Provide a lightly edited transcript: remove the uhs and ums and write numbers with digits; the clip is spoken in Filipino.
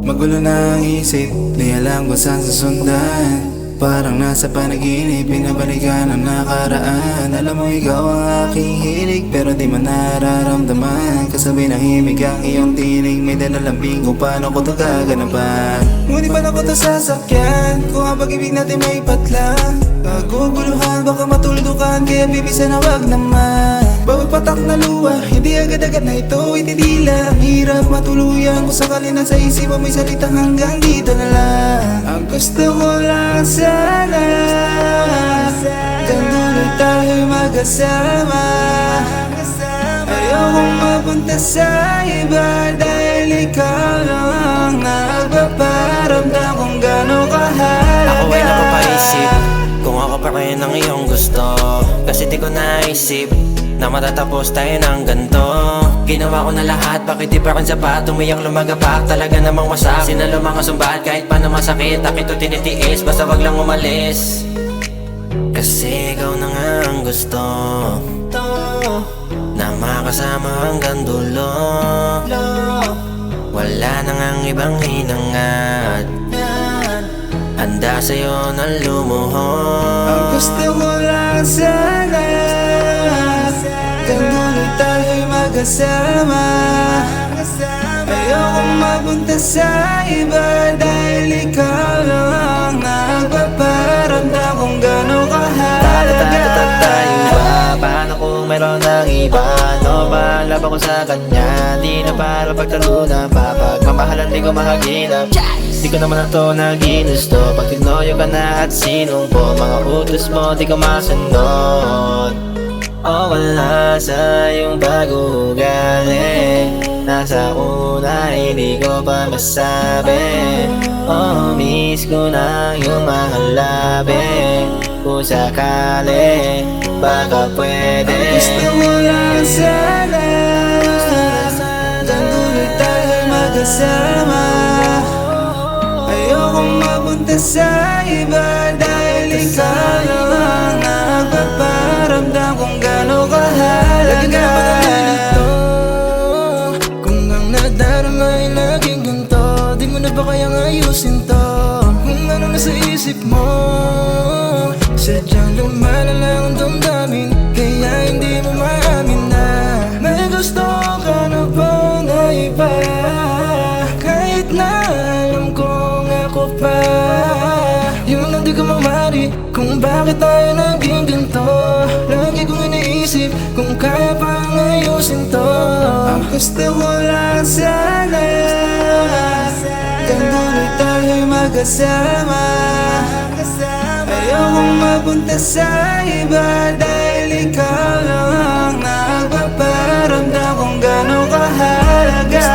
Magulo na ang isip, di alam kung saan susundan. Parang nasa panaginip, binabalikan ang nakaraan. Alam mo ikaw ang aking hilig, pero di man nararamdaman. Kasabay ng himig ang iyong tinig, may dalalambing kung paano ko ito gaganapan. Ngunit pa na ko ito sasakyan, kung ang pag-ibig natin may patlang. Paguguluhan, baka matuldukan, kaya bibisa na wag naman. Bawat patak na luha, hindi agad-agad na ito itidila. Ang hirap matuluyan, kung sakali na sa isip mo may salita hanggang dito na lang. Ang gusto ko lang sana, hanggang dulo tayo'y magkasama. Ayokong mapunta sa iba, dahil ikaw lang ang nagpaparamdam kung gano'ng kahalaga. Ako ay napapaisip kung ako pa rin ang iyong gusto, kasi di ko naisip na matatapos tayo ng ganto. Ginawa ko na lahat, bakit di pa rin sapat? Umiyang lumagapak, talaga namang wasak. Sinalo mga sumbat, kahit pa na masakit, akit o tinitiis, basta wag lang umalis. Kasi ikaw na nga ang gusto, na makasama hanggang dulo. Wala na ngang ibang hinangat, handa sa'yo na lumuhod. Ang gusto ko lang sana, hanggang dulo tayo'y magkasama. Ayokong mapunta sa iba, dahil ikaw lang ang nagpaparamdam kung gano'ng kahalaga. Tayo ba? Paano kung meron ng iba? No ba? Laban ko sa kanya, di na para pagtalunan pa. Pagmamahalan di ko mahaginap, di ko naman ito naginusto. Pag tinoyo ka na at sinumpo, mga utos mo di ko masunod. O wala sa iyong pag-uugali, nasa una hindi ko pa masabi. Oh, miss ko na yung mga labi, kung sakali baka pwede. Ang gusto mo lang sana, hanggang dulo tayo'y magkasama. Ayokong mapunta sa iba, dahil ikaw lang ang nagpaparamdam kung gano'ng kahalaga. Kung ang nadarama ay laging ganito, di mo na ba kayang ayusin to? Kung ano na sa isip mo, sadyang lumalala ang damdamin, kaya hindi mo maamin na may gusto ka na ba na iba. Kahit na alam kong ako pa, yun lang di ko mamari kung bakit tayo naging ganito. Lagi kong iniisip kung kaya pang ayusin to. Ang gusto ko lang sana, hanggang dulo tayo'y magkasama. Ayokong mapunta sa iba, dahil ikaw lang ang nagpaparamdam kung gano'ng kahalaga.